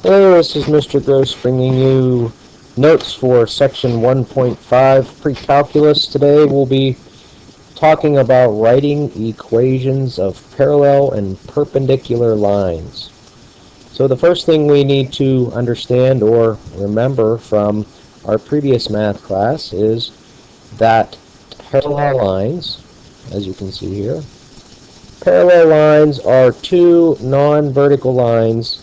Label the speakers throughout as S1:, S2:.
S1: Hello, this is Mr. Gross bringing you notes for section 1.5 pre-calculus. Today we'll be talking about writing equations of parallel and perpendicular lines. So the first thing we need to understand or remember from our previous math class is that parallel lines, as you can see here, parallel lines are two non-vertical lines.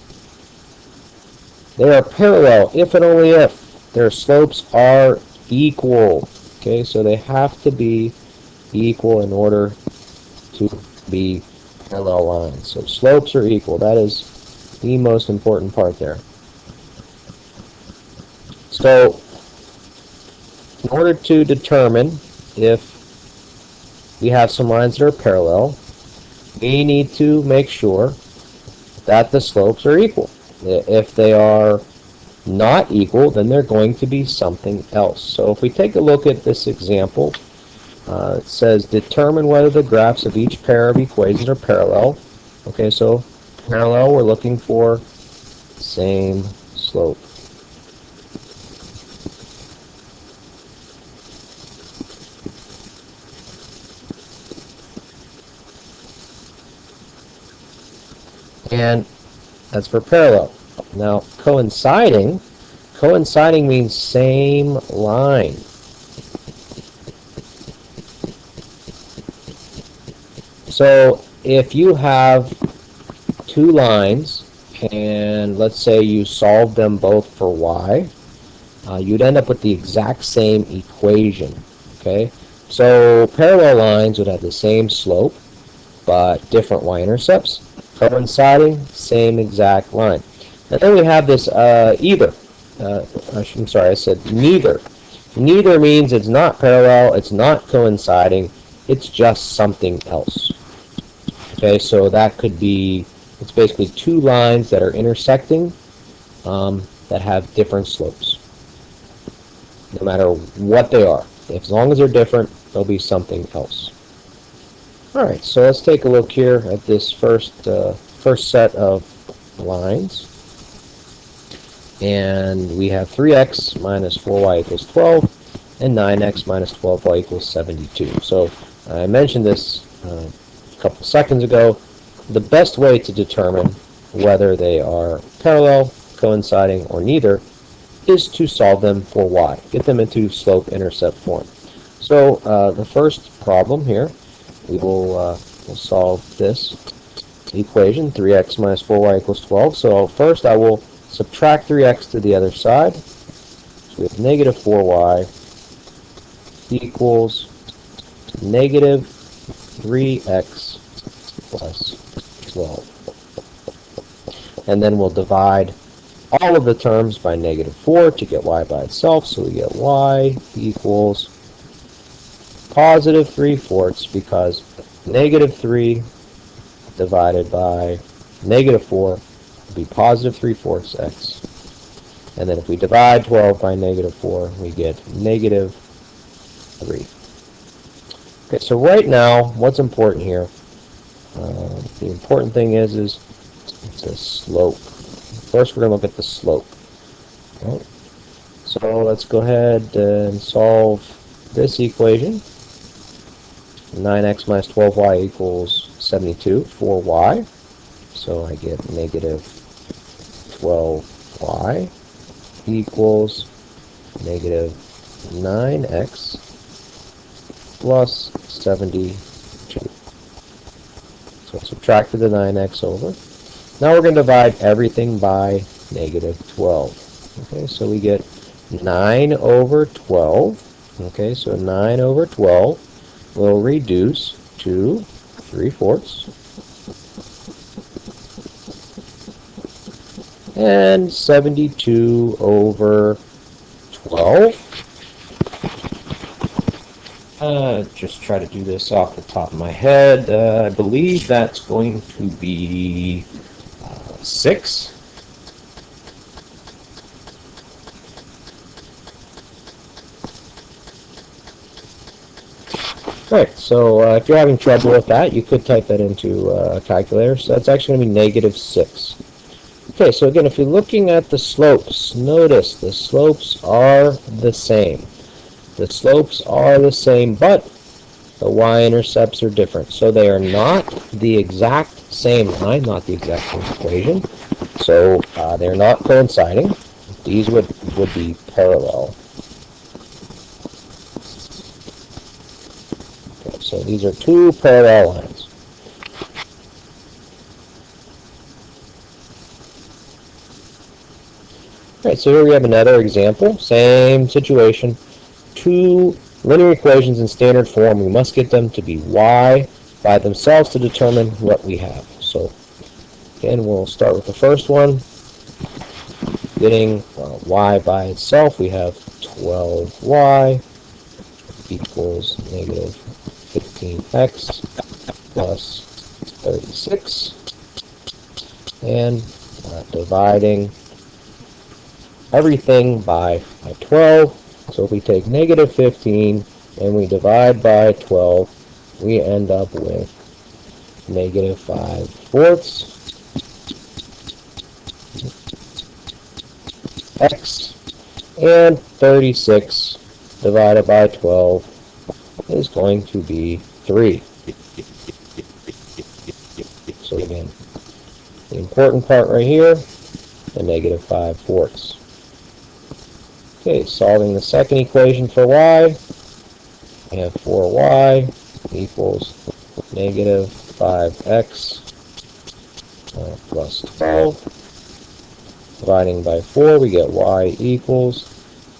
S1: They are parallel if and only if their slopes are equal. Okay, so they have to be equal in order to be parallel lines. So slopes are equal. That is the most important part there. So in order to determine if we have some lines that are parallel, we need to make sure that the slopes are equal. If they are not equal, then they're going to be something else. So if we take a look at this example, it says determine whether the graphs of each pair of equations are parallel. Okay, so parallel, we're looking for same slope. And that's for parallel. Now, coinciding means same line. So if you have two lines, and let's say you solve them both for y, you'd end up with the exact same equation. Okay, so parallel lines would have the same slope, but different y-intercepts. Coinciding, same exact line. And then we have this either. I'm sorry, I said neither. Neither means it's not parallel, it's not coinciding, it's just something else. Okay, so that could be, it's basically two lines that are intersecting that have different slopes. No matter what they are. As long as they're different, they'll be something else. Alright, so let's take a look here at this first set of lines. And we have 3x minus 4y equals 12, and 9x minus 12y equals 72. So I mentioned this a couple seconds ago. The best way to determine whether they are parallel, coinciding, or neither is to solve them for y. Get them into slope-intercept form. So the first problem here, we'll solve this equation, 3x minus 4y equals 12. So first I will subtract 3x to the other side. So we have negative 4y equals negative 3x plus 12. And then we'll divide all of the terms by negative 4 to get y by itself. So we get y equals positive 3/4 because negative 3 divided by negative 4 would be positive 3/4 x. And then if we divide 12 by negative 4, we get negative 3. Okay, so right now, what's important here? The important thing is it's a slope. First, we're going to look at the slope. Okay. So let's go ahead and solve this equation. 9x minus 12y equals 72 for y. So I get negative 12y equals negative 9x plus 72. So I subtracted the 9x over. Now we're going to divide everything by negative 12. Okay, so we get 9 over 12. Okay, so 9 over 12 will reduce to 3/4. And 72 over 12. Just try to do this off the top of my head. I believe that's going to be 6. Alright, so if you're having trouble with that, you could type that into a calculator. So that's actually going to be negative 6. Okay, so again, if you're looking at the slopes, notice the slopes are the same. The slopes are the same, but the y-intercepts are different. So they are not the exact same line, not the exact same equation. So they're not coinciding. These would be parallel. Okay, so these are two parallel lines. All right, so here we have another example. Same situation. Two linear equations in standard form. We must get them to be y by themselves to determine what we have. So again, we'll start with the first one. Getting y by itself, we have 12y equals negative 15x plus 36. And dividing everything by 12. So if we take negative 15 and we divide by 12, we end up with negative 5/4 x, and 36 divided by 12 is going to be 3. So again, the important part right here, the negative 5/4. Okay, solving the second equation for y, we have 4y equals negative 5x plus 12. Dividing by 4, we get y equals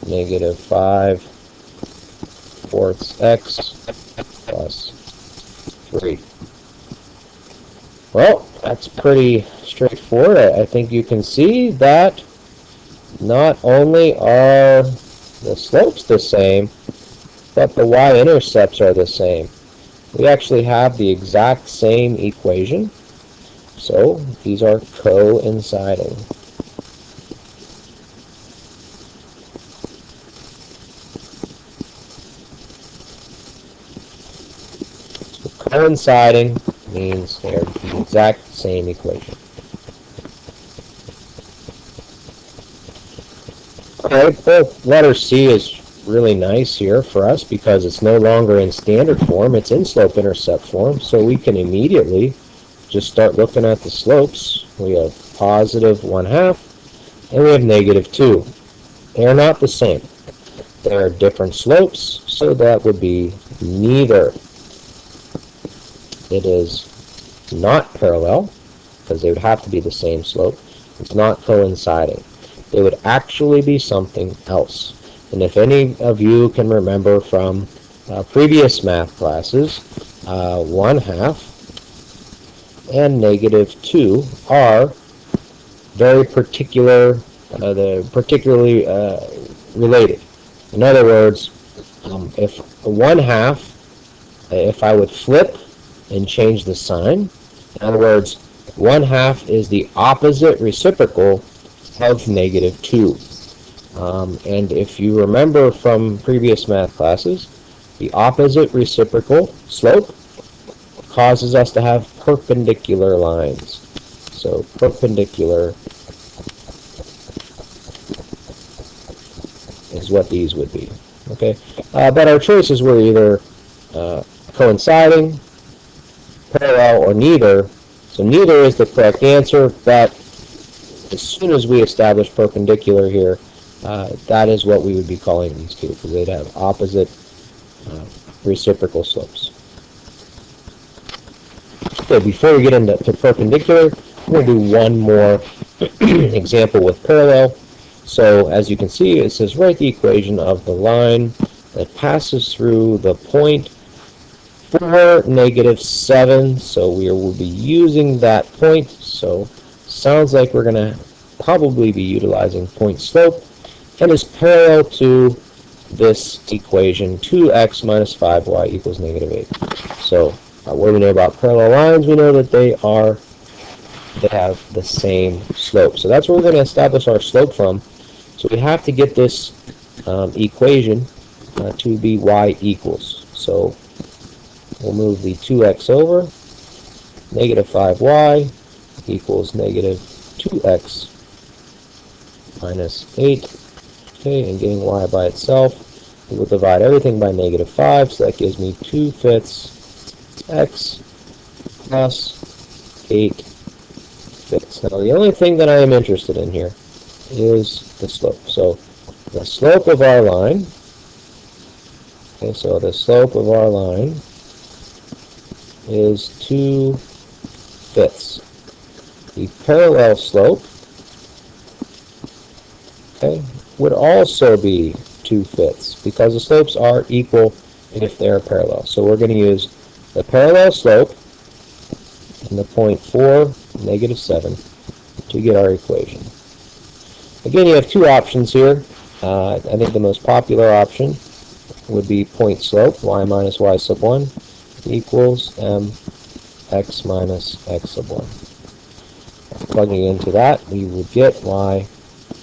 S1: negative 5/4 x plus 3. Well, that's pretty straightforward. I think you can see that not only are the slopes the same, but the y-intercepts are the same. We actually have the exact same equation, so these are coinciding. So coinciding means they're the exact same equation. Okay, well, letter C is really nice here for us because it's no longer in standard form, it's in slope-intercept form, so we can immediately just start looking at the slopes. We have positive 1/2 and we have negative 2. They are not the same. They are different slopes, so that would be neither. It is not parallel, because they would have to be the same slope. It's not coinciding. It would actually be something else. And if any of you can remember from previous math classes, 1/2 and negative 2 are very particularly related. In other words, if 1/2, if I would flip and change the sign, in other words, 1/2 is the opposite reciprocal of negative 2. And if you remember from previous math classes, the opposite reciprocal slope causes us to have perpendicular lines. So perpendicular is what these would be. Okay, but our choices were either coinciding, parallel, or neither. So neither is the correct answer, but as soon as we establish perpendicular here, that is what we would be calling these two, because they'd have opposite reciprocal slopes. So before we get into perpendicular, we're going to do one more example with parallel. So as you can see, it says write the equation of the line that passes through the point 4, -7. So we will be using that point. So sounds like we're going to probably be utilizing point slope, and is parallel to this equation, 2x minus 5y equals -8. So what do we know about parallel lines? We know that they have the same slope. So that's where we're going to establish our slope from. So we have to get this equation to be y equals. So we'll move the 2x over. -5y equals 2x minus 8. Okay, and getting y by itself, we will divide everything by -5, so that gives me 2/5 x plus 8/5. Now, the only thing that I am interested in here is the slope. So, the slope of our line, okay, so the slope of our line is 2/5. The parallel slope, okay, would also be 2/5 because the slopes are equal if they are parallel. So we're going to use the parallel slope and the point 4, -7 to get our equation. Again, you have two options here. I think the most popular option would be point slope, y minus y sub 1 equals mx minus x sub 1. Plugging into that, we would get y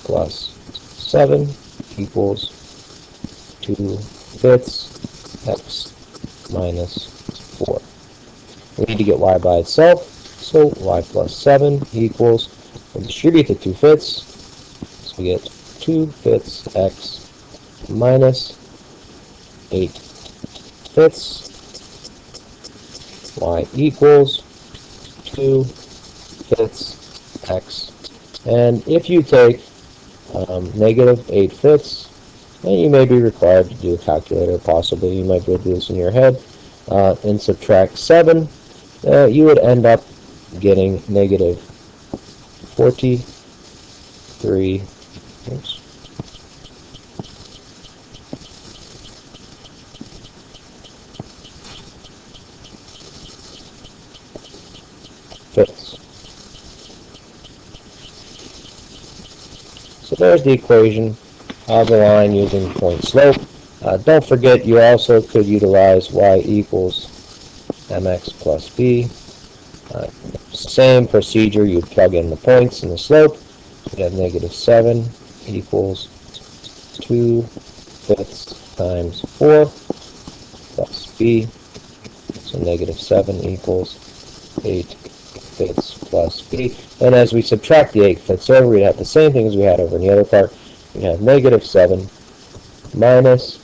S1: plus 7 equals 2/5 x minus 4. We need to get y by itself, so y plus 7 equals, we'll distribute the 2/5, so we get 2/5 x minus 8/5. Y equals 2/5 x. And if you take -8/5, then you may be required to do a calculator, possibly. You might be able to do this in your head, and subtract 7. You would end up getting -43. Oops. So there's the equation of the line using point slope. Don't forget, you also could utilize y equals mx plus b. Same procedure, you plug in the points and the slope. You have -7 equals 2/5 times 4 plus b. So -7 equals 8/5 plus b. And as we subtract the 8/5 over, we'd have the same thing as we had over in the other part. We'd have -7 minus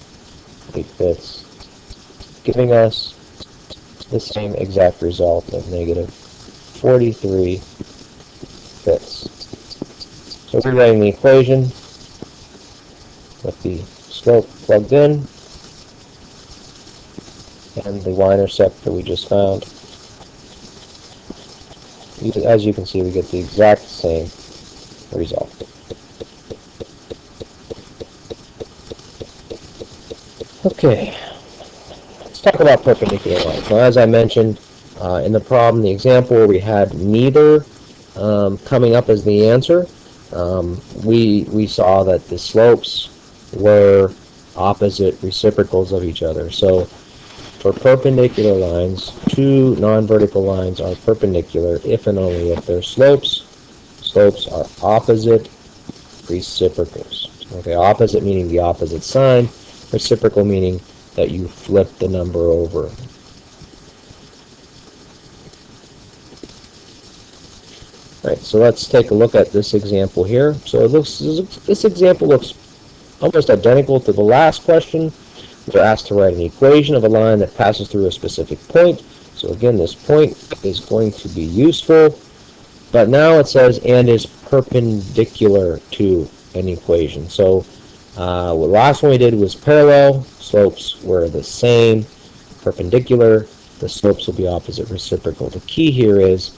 S1: 8/5, giving us the same exact result of -43/5. So rewriting the equation with the slope plugged in and the y-intercept that we just found. As you can see, we get the exact same result. Okay, let's talk about perpendicular lines. Now, as I mentioned in the problem, the example where we had neither coming up as the answer, we saw that the slopes were opposite reciprocals of each other. So for perpendicular lines, two non-vertical lines are perpendicular if and only if their slopes are opposite reciprocals. Okay, opposite meaning the opposite sign, reciprocal meaning that you flip the number over. Right, so let's take a look at this example here. So this example looks almost identical to the last question. We're asked to write an equation of a line that passes through a specific point. So again, this point is going to be useful. But now it says, and is perpendicular to an equation. So the last one we did was parallel. Slopes were the same. Perpendicular, the slopes will be opposite reciprocal. The key here is,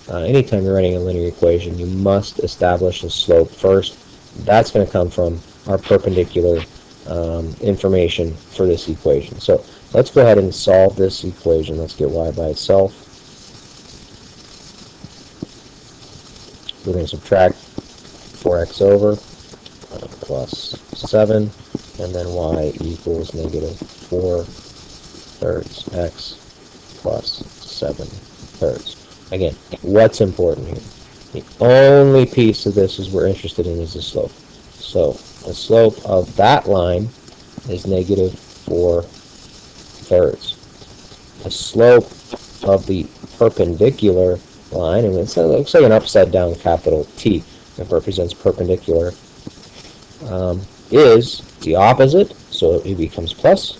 S1: anytime you're writing a linear equation, you must establish a slope first. That's going to come from our perpendicular information for this equation. So let's go ahead and solve this equation. Let's get y by itself. We're going to subtract 4x over plus 7, and then y equals -4/3 x plus 7/3. Again, what's important here? The only piece of this is we're interested in is the slope. So the slope of that line is -4/3. The slope of the perpendicular line, and it looks like an upside down capital T that represents perpendicular, is the opposite, so it becomes plus,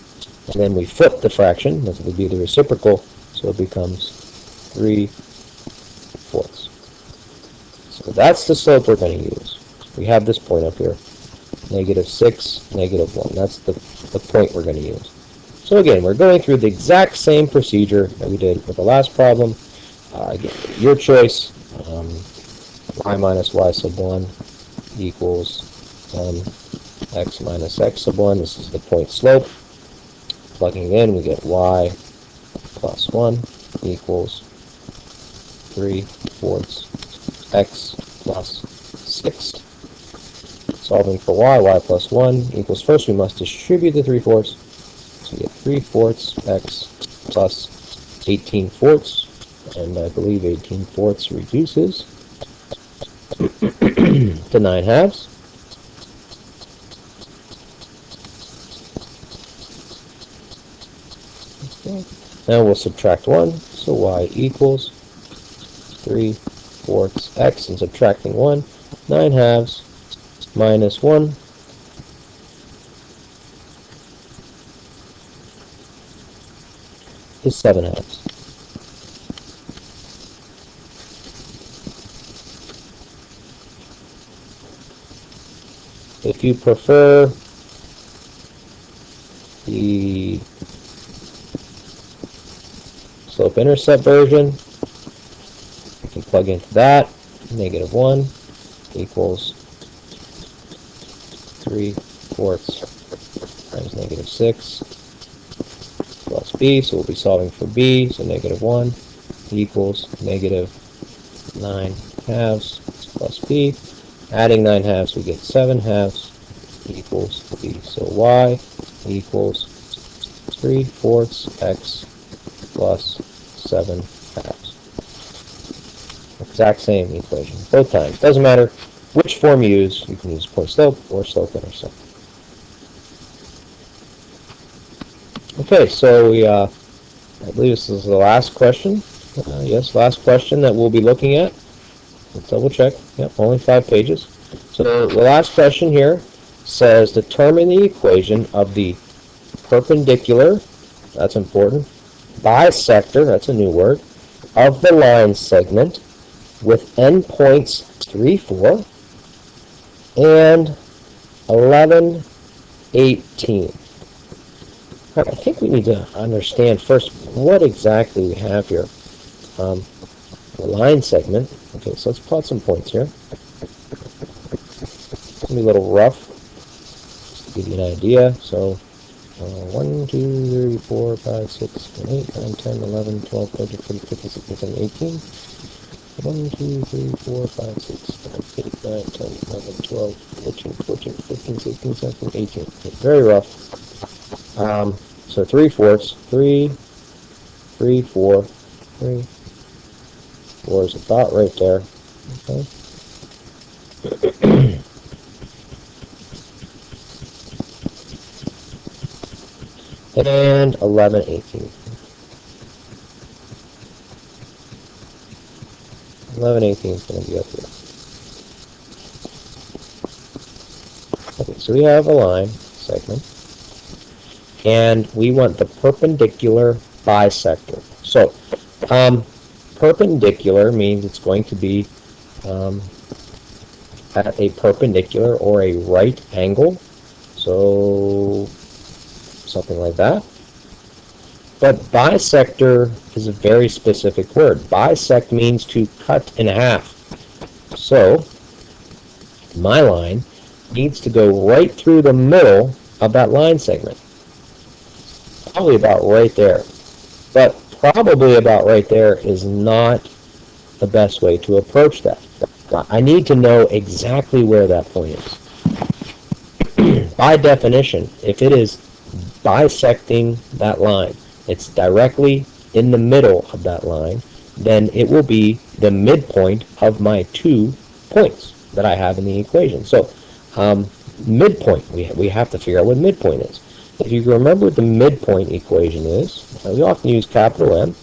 S1: and then we flip the fraction, that would be the reciprocal, so it becomes 3/4. So that's the slope we're going to use. We have this point up here, -6, -1. That's the point we're going to use. So again, we're going through the exact same procedure that we did with the last problem. Again, your choice. Y minus y sub 1 equals x minus x sub 1. This is the point slope. Plugging it in, we get y plus 1 equals 3/4 x plus 6. Solving for y plus 1 equals, first we must distribute the 3/4. So we get 3/4 x plus 18/4, and I believe 18/4 reduces to 9/2. Okay. Now we'll subtract 1, so y equals 3/4 x, and subtracting 1, 9/2 minus 1 is 7/2. If you prefer the slope-intercept version, you can plug into that. -1 equals 3/4 times -6 plus b, so we'll be solving for b, so -1 equals -9/2 plus b. Adding 9/2, we get 7/2 equals b. So y equals 3/4 x plus 7/2. Exact same equation, both times. Doesn't matter which form you use. You can use point slope or slope intercept. Okay, so I believe this is the last question. Yes, last question that we'll be looking at. Let's double check. Yep, only 5 pages. So the last question here says determine the equation of the perpendicular, that's important, bisector, that's a new word, of the line segment with endpoints 3, 4 and 11, 18. I think we need to understand first what exactly we have here. The line segment. Okay, so let's plot some points here. It's going to be a little rough, just to give you an idea. So 1, 2, 3, 4, 5, 6, 7, 8, 9, 10, 11, 12, 13, 14, 15, 16, 17, 18. 1, 2, 3, 4, 5, 6, 7, 8, 9, 10, 11, 12, 13, 14, 15, 16, 17, 18. Okay, very rough. So 3/4, 3, 3, 4, 3, 4 is a dot right there. Okay. And 11, 18. 11, 18 is going to be up here. Okay, so we have a line segment, and we want the perpendicular bisector. So, perpendicular means it's going to be at a perpendicular or a right angle. So, something like that. But bisector is a very specific word. Bisect means to cut in half. So, my line needs to go right through the middle of that line segment. Probably about right there. But probably about right there is not the best way to approach that. I need to know exactly where that point is. By definition, if it is bisecting that line, it's directly in the middle of that line, then it will be the midpoint of my 2 points that I have in the equation. So midpoint, we have to figure out what midpoint is. If you remember what the midpoint equation is, we often use capital M.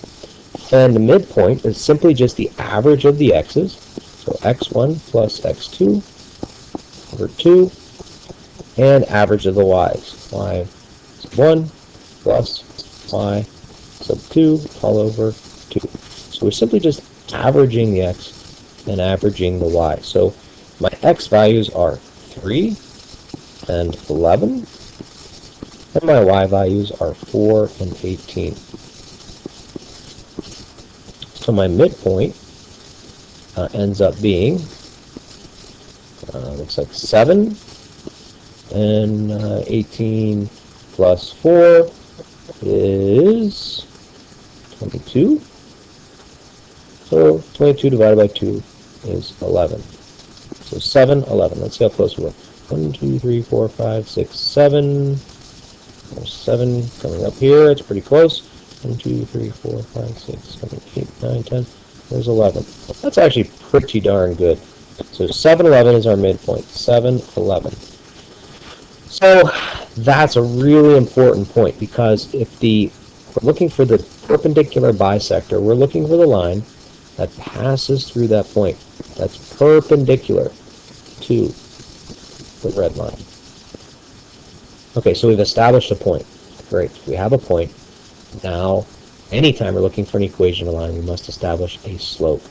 S1: And the midpoint is simply just the average of the x's. So x1 plus x2 over 2, and average of the y's. Y sub 1 plus y sub 2 all over 2. So we're simply just averaging the x and averaging the y. So my x values are 3 and 11, and my y values are 4 and 18. So my midpoint ends up being, looks like 7, and 18 plus 4 is 22. So 22 divided by 2 is 11. So 7, 11. Let's see how close we were. 1, 2, 3, 4, 5, 6, 7. There's 7 coming up here. It's pretty close. 1, 2, 3, 4, 5, 6, 7, 8, 9, 10. There's 11. That's actually pretty darn good. So 7, 11 is our midpoint. 7, 11. So that's a really important point, because if we're looking for the perpendicular bisector, we're looking for the line that passes through that point, that's perpendicular to the red line. Okay, so we've established a point. Great, we have a point. Now, anytime we're looking for an equation of a line, we must establish a slope.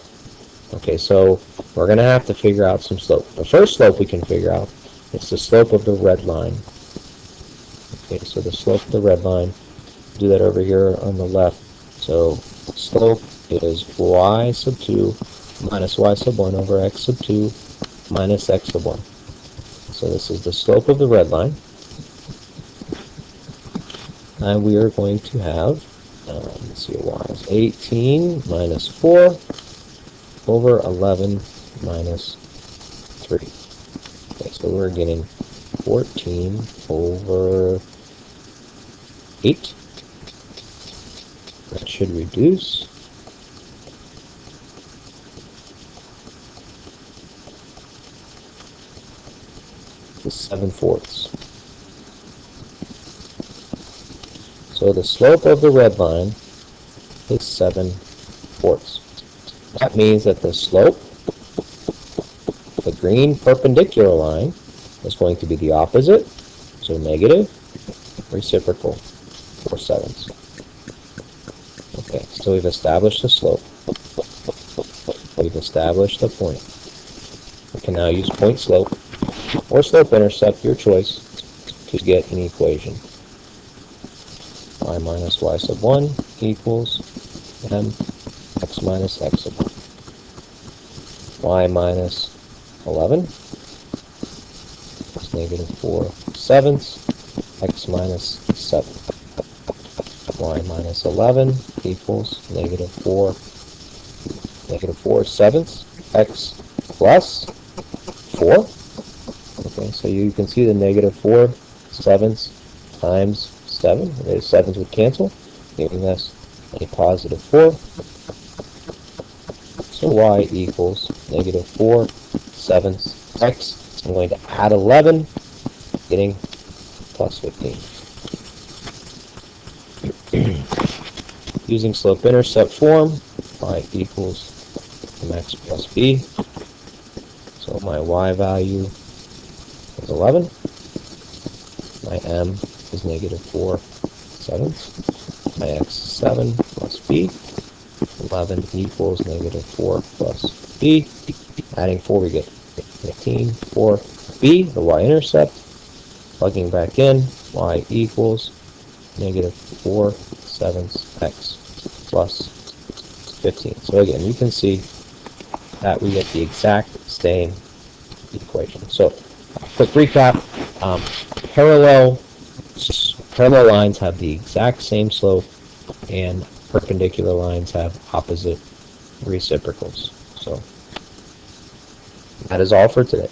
S1: Okay, so we're going to have to figure out some slope. The first slope we can figure out is the slope of the red line. Okay, so the slope of the red line, do that over here on the left. So slope is y sub 2 minus y sub 1 over x sub 2 minus x sub 1. So this is the slope of the red line. And we are going to have, let's see, y is 18 minus 4 over 11 minus 3. Okay, so we're getting 14 over 8. That should reduce. To 7/4. So the slope of the red line is 7/4. That means that the slope, the green perpendicular line, is going to be the opposite, so negative, reciprocal, 4/7. Okay, so we've established the slope. We've established the point. We can now use point slope or slope intercept, your choice, to get an equation. Y minus y sub 1 equals m x minus x sub 1. Y minus 11 is negative 4/7, x minus 7. Y minus 11 equals negative 4/7, x plus 4. Okay, so you can see the negative 4/7 times 7. The 7s would cancel, giving us a positive 4. So y equals negative 4/7 x. I'm going to add 11, getting plus 15. Using slope-intercept form, y equals mx plus b. So my y value is 11. My m is negative 4/7. My x is 7 plus b. 11 equals negative 4 plus b. Adding 4, we get 15. 4b, the y-intercept. Plugging back in, y equals negative 4/7 x plus 15. So again, you can see that we get the exact same equation. So, quick recap. Parallel lines have the exact same slope, and perpendicular lines have opposite reciprocals. So, that is all for today.